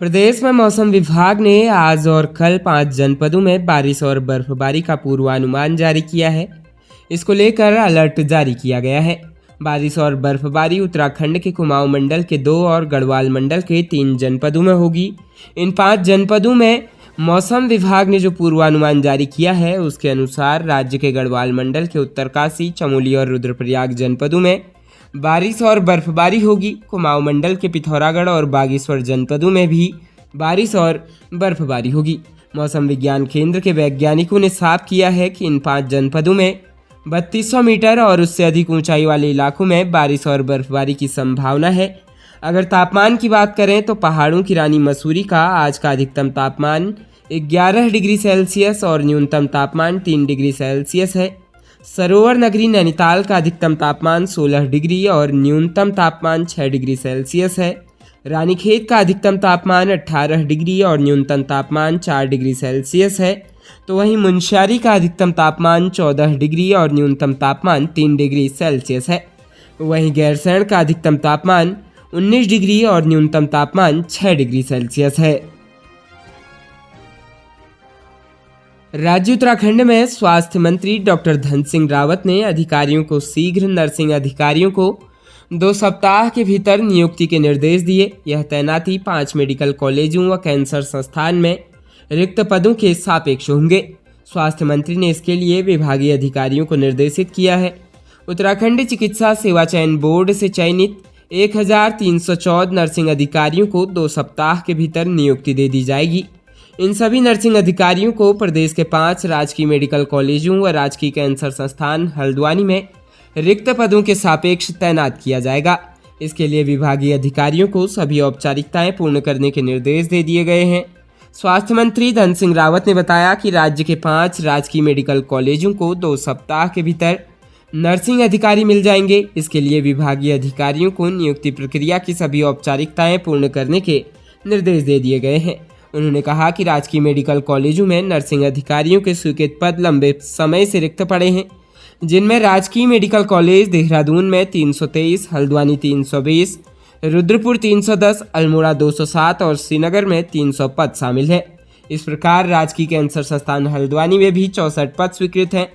प्रदेश में मौसम विभाग ने आज और कल 5 जनपदों में बारिश और बर्फबारी का पूर्वानुमान जारी किया है। इसको लेकर अलर्ट जारी किया गया है। बारिश और बर्फबारी उत्तराखंड के कुमाऊं मंडल के 2 और गढ़वाल मंडल के 3 जनपदों में होगी। इन 5 जनपदों में मौसम विभाग ने जो पूर्वानुमान जारी किया है उसके अनुसार राज्य के गढ़वाल मंडल के उत्तरकाशी, चमोली और रुद्रप्रयाग जनपदों में बारिश और बर्फबारी होगी। कुमाऊं मंडल के पिथौरागढ़ और बागेश्वर जनपदों में भी बारिश और बर्फबारी होगी। मौसम विज्ञान केंद्र के वैज्ञानिकों ने साफ किया है कि इन 5 जनपदों में 3200 मीटर और उससे अधिक ऊंचाई वाले इलाकों में बारिश और बर्फबारी की संभावना है। अगर तापमान की बात करें तो पहाड़ों की रानी मसूरी का आज का अधिकतम तापमान 11 डिग्री सेल्सियस और न्यूनतम तापमान 3 डिग्री सेल्सियस है। सरोवर नगरी नैनीताल का अधिकतम तापमान 16 डिग्री और न्यूनतम तापमान 6 डिग्री सेल्सियस है। रानीखेत का अधिकतम तापमान 18 डिग्री और न्यूनतम तापमान 4 डिग्री सेल्सियस है। तो वहीं मुनस्यारी का अधिकतम तापमान 14 डिग्री और न्यूनतम तापमान 3 डिग्री सेल्सियस है। वहीं गैरसैंण का अधिकतम तापमान 19 डिग्री और न्यूनतम तापमान 6 डिग्री सेल्सियस है। राज्य उत्तराखंड में स्वास्थ्य मंत्री डॉक्टर धन सिंह रावत ने अधिकारियों को शीघ्र नर्सिंग अधिकारियों को 2 सप्ताह के भीतर नियुक्ति के निर्देश दिए। यह तैनाती 5 मेडिकल कॉलेजों व कैंसर संस्थान में रिक्त पदों के सापेक्ष होंगे। स्वास्थ्य मंत्री ने इसके लिए विभागीय अधिकारियों को निर्देशित किया है। उत्तराखंड चिकित्सा सेवा चयन बोर्ड से चयनित 1314 नर्सिंग अधिकारियों को 2 सप्ताह के भीतर नियुक्ति दे दी जाएगी। इन सभी नर्सिंग अधिकारियों को प्रदेश के 5 राजकीय मेडिकल कॉलेजों व राजकीय कैंसर संस्थान हल्द्वानी में रिक्त पदों के सापेक्ष तैनात किया जाएगा। इसके लिए विभागीय अधिकारियों को सभी औपचारिकताएं पूर्ण करने के निर्देश दे दिए गए हैं। स्वास्थ्य मंत्री धन सिंह रावत ने बताया कि राज्य के 5 राजकीय मेडिकल कॉलेजों को 2 सप्ताह के भीतर नर्सिंग अधिकारी मिल जाएंगे। इसके लिए विभागीय अधिकारियों को नियुक्ति प्रक्रिया की सभी औपचारिकताएं पूर्ण करने के निर्देश दे दिए गए हैं। उन्होंने कहा कि राजकीय मेडिकल कॉलेजों में नर्सिंग अधिकारियों के स्वीकृत पद लंबे समय से रिक्त पड़े हैं, जिनमें राजकीय मेडिकल कॉलेज देहरादून में 323, हल्द्वानी 320, रुद्रपुर 310, अल्मोड़ा 207 और श्रीनगर में 300 पद शामिल हैं। इस प्रकार राजकीय कैंसर संस्थान हल्द्वानी में भी 64 पद स्वीकृत हैं।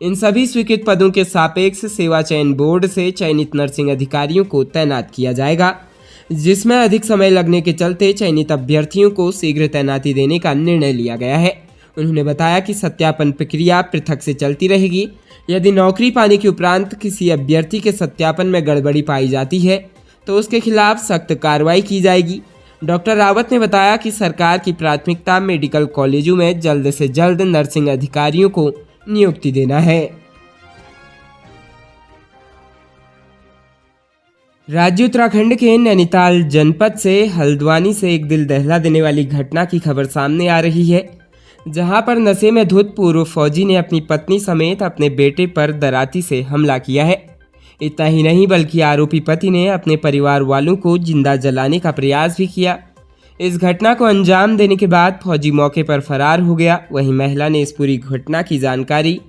इन सभी स्वीकृत पदों के सापेक्ष सेवा चयन बोर्ड से चयनित नर्सिंग अधिकारियों को तैनात किया जाएगा, जिसमें अधिक समय लगने के चलते चयनित अभ्यर्थियों को शीघ्र तैनाती देने का निर्णय लिया गया है। उन्होंने बताया कि सत्यापन प्रक्रिया पृथक से चलती रहेगी। यदि नौकरी पाने के उपरांत किसी अभ्यर्थी के सत्यापन में गड़बड़ी पाई जाती है तो उसके खिलाफ सख्त कार्रवाई की जाएगी। डॉक्टर रावत ने बताया कि सरकार की प्राथमिकता मेडिकल कॉलेजों में जल्द से जल्द नर्सिंग अधिकारियों को नियुक्ति देना है। राज्य उत्तराखंड के नैनीताल जनपद से हल्द्वानी से एक दिल दहला देने वाली घटना की खबर सामने आ रही है, जहां पर नशे में धुत पूर्व फौजी ने अपनी पत्नी समेत अपने बेटे पर दराती से हमला किया है। इतना ही नहीं बल्कि आरोपी पति ने अपने परिवार वालों को जिंदा जलाने का प्रयास भी किया। इस घटना को अंजाम देने के बाद फौजी मौके पर फरार हो गया। वहीं महिला ने इस पूरी घटना की जानकारी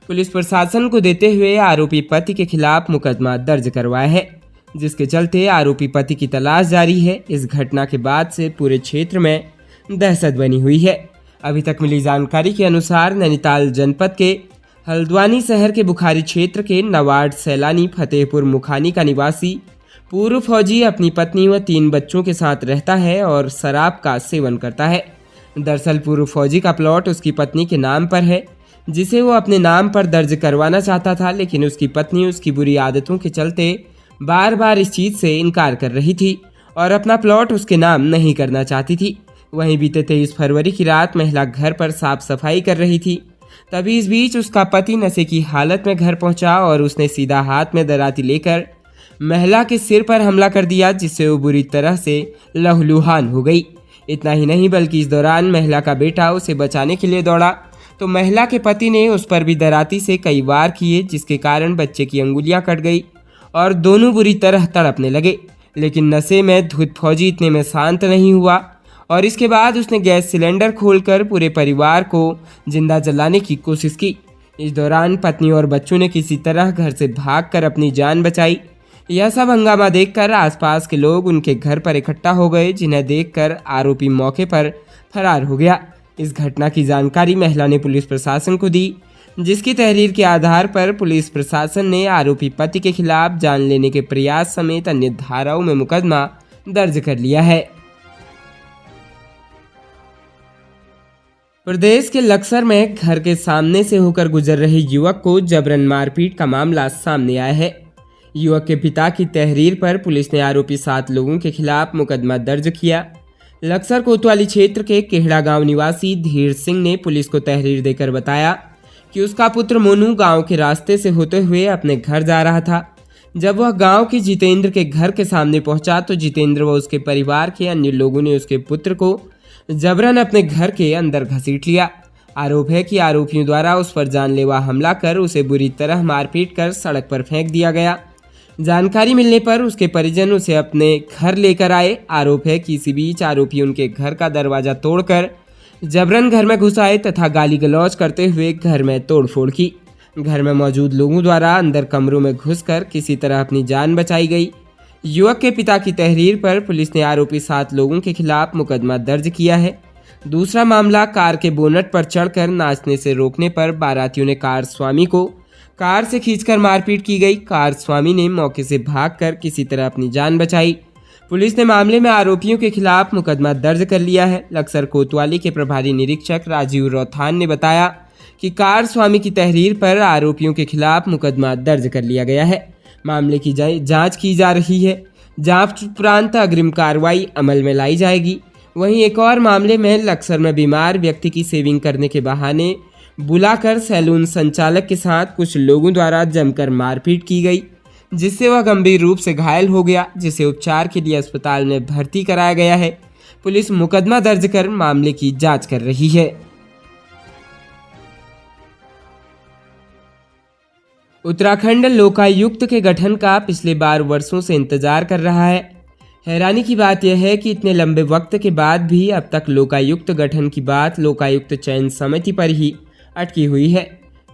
पुलिस प्रशासन को देते हुए आरोपी पति के खिलाफ मुकदमा दर्ज करवाया है, जिसके चलते आरोपी पति की तलाश जारी है। इस घटना के बाद से पूरे क्षेत्र में दहशत बनी हुई है। अभी तक मिली जानकारी के अनुसार नैनीताल जनपद के हल्द्वानी शहर के बुखारी क्षेत्र के नवाड सैलानी फतेहपुर मुखानी का निवासी पूर्व फौजी अपनी पत्नी व 3 बच्चों के साथ रहता है और शराब का सेवन करता है। दरअसल पूर्व फौजी का प्लॉट उसकी पत्नी के नाम पर है, जिसे वो अपने नाम पर दर्ज करवाना चाहता था, लेकिन उसकी पत्नी उसकी बुरी आदतों के चलते बार बार इस चीज़ से इनकार कर रही थी और अपना प्लॉट उसके नाम नहीं करना चाहती थी। वहीं बीते 23 फरवरी की रात महिला घर पर साफ सफाई कर रही थी। तभी इस बीच उसका पति नशे की हालत में घर पहुंचा और उसने सीधा हाथ में दराती लेकर महिला के सिर पर हमला कर दिया, जिससे वो बुरी तरह से लहूलुहान हो गई। इतना ही नहीं बल्कि इस दौरान महिला का बेटा उसे बचाने के लिए दौड़ा तो महिला के पति ने उस पर भी दराती से कई वार किए, जिसके कारण बच्चे की अंगुलियां कट गई और दोनों बुरी तरह तड़पने लगे। लेकिन नशे में धुत फौजी इतने में शांत नहीं हुआ और इसके बाद उसने गैस सिलेंडर खोलकर पूरे परिवार को जिंदा जलाने की कोशिश की। इस दौरान पत्नी और बच्चों ने किसी तरह घर से भागकर अपनी जान बचाई। यह सब हंगामा देखकर आसपास के लोग उनके घर पर इकट्ठा हो गए, जिन्हें देखकर आरोपी मौके पर फरार हो गया। इस घटना की जानकारी महिला ने पुलिस प्रशासन को दी, जिसकी तहरीर के आधार पर पुलिस प्रशासन ने आरोपी पति के खिलाफ जान लेने के प्रयास समेत अन्य धाराओं में मुकदमा दर्ज कर लिया है। प्रदेश के लक्सर में घर के सामने से होकर गुजर रहे युवक को जबरन मारपीट का मामला सामने आया है। युवक के पिता की तहरीर पर पुलिस ने आरोपी 7 लोगों के खिलाफ मुकदमा दर्ज किया। लक्सर कोतवाली क्षेत्र के केहड़ा गांव निवासी धीर सिंह ने पुलिस को तहरीर देकर बताया कि उसका पुत्र मोनू गांव के रास्ते से होते हुए अपने घर जा रहा था। जब वह गांव के जितेंद्र के घर के सामने पहुंचा तो जितेंद्र व उसके परिवार के अन्य लोगों ने उसके पुत्र को जबरन अपने घर के अंदर घसीट लिया। आरोप है कि आरोपियों द्वारा उस पर जानलेवा हमला कर उसे बुरी तरह मारपीट कर सड़क पर फेंक दिया गया। जानकारी मिलने पर उसके परिजन उसे अपने घर लेकर आए। आरोप है कि इसी बीच आरोपी उनके घर का दरवाजा तोड़कर जबरन घर में घुस आए तथा गाली गलौज करते हुए घर में तोड़फोड़ की। घर में मौजूद लोगों द्वारा अंदर कमरों में घुसकर किसी तरह अपनी जान बचाई गई। युवक के पिता की तहरीर पर पुलिस ने आरोपी 7 लोगों के खिलाफ मुकदमा दर्ज किया है। दूसरा मामला कार के बोनट पर चढ़कर नाचने से रोकने पर बारातियों ने कार स्वामी को कार से खींचकर मारपीट की गई। कार स्वामी ने मौके से भागकर किसी तरह अपनी जान बचाई। पुलिस ने मामले में आरोपियों के खिलाफ मुकदमा दर्ज कर लिया है। लक्सर कोतवाली के प्रभारी निरीक्षक राजीव रौथान ने बताया कि कार स्वामी की तहरीर पर आरोपियों के खिलाफ मुकदमा दर्ज कर लिया गया है। मामले की जांच की जा रही है। जांच उपरांत अग्रिम कार्रवाई अमल में लाई जाएगी। वहीं एक और मामले में लक्सर में बीमार व्यक्ति की सेविंग करने के बहाने बुलाकर सैलून संचालक के साथ कुछ लोगों द्वारा जमकर मारपीट की गई, जिससे वह गंभीर रूप से घायल हो गया, जिसे उपचार के लिए अस्पताल में भर्ती कराया गया है। पुलिस मुकदमा दर्ज कर मामले की जांच कर रही है। उत्तराखंड लोकायुक्त के गठन का पिछले 12 वर्षों से इंतजार कर रहा है। हैरानी की बात यह है कि इतने लंबे वक्त के बाद भी अब तक लोकायुक्त गठन की बात लोकायुक्त चयन समिति पर ही अटकी हुई है।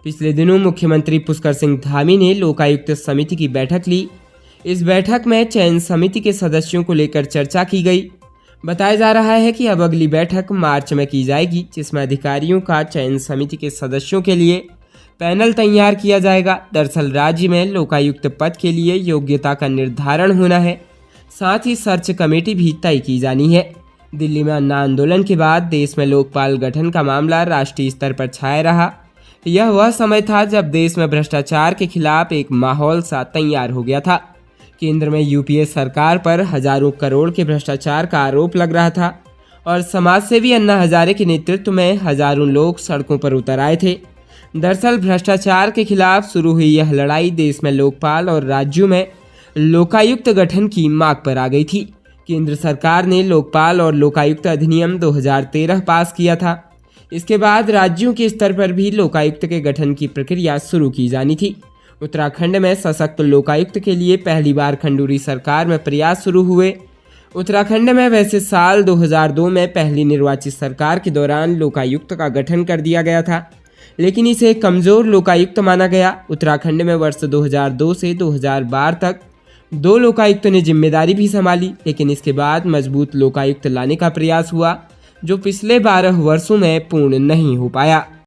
पिछले दिनों मुख्यमंत्री पुष्कर सिंह धामी ने लोकायुक्त समिति की बैठक ली। इस बैठक में चयन समिति के सदस्यों को लेकर चर्चा की गई। बताया जा रहा है कि अब अगली बैठक मार्च में की जाएगी, जिसमें अधिकारियों का चयन समिति के सदस्यों के लिए पैनल तैयार किया जाएगा। दरअसल राज्य में लोकायुक्त पद के लिए योग्यता का निर्धारण होना है, साथ ही सर्च कमेटी भी तय की जानी है। दिल्ली में अन्ना आंदोलन के बाद देश में लोकपाल गठन का मामला राष्ट्रीय स्तर पर छाया रहा। यह वह समय था जब देश में भ्रष्टाचार के खिलाफ एक माहौल सा तैयार हो गया था। केंद्र में यूपीए सरकार पर हजारों करोड़ के भ्रष्टाचार का आरोप लग रहा था और समाजसेवी अन्ना हजारे के नेतृत्व में हजारों लोग सड़कों पर उतर आए थे। दरअसल भ्रष्टाचार के खिलाफ शुरू हुई यह लड़ाई देश में लोकपाल और राज्यों में लोकायुक्त गठन की मांग पर आ गई थी। केंद्र सरकार ने लोकपाल और लोकायुक्त अधिनियम 2013 पास किया था। इसके बाद राज्यों के स्तर पर भी लोकायुक्त के गठन की प्रक्रिया शुरू की जानी थी। उत्तराखंड में सशक्त लोकायुक्त के लिए पहली बार खंडूरी सरकार में प्रयास शुरू हुए। उत्तराखंड में वैसे साल 2002 में पहली निर्वाचित सरकार के दौरान लोकायुक्त का गठन कर दिया गया था, लेकिन इसे कमजोर लोकायुक्त माना गया। उत्तराखंड में वर्ष 2002 से 2012 तक 2 लोकायुक्त ने जिम्मेदारी भी संभाली, लेकिन इसके बाद मजबूत लोकायुक्त लाने का प्रयास हुआ, जो पिछले 12 वर्षों में पूर्ण नहीं हो पाया।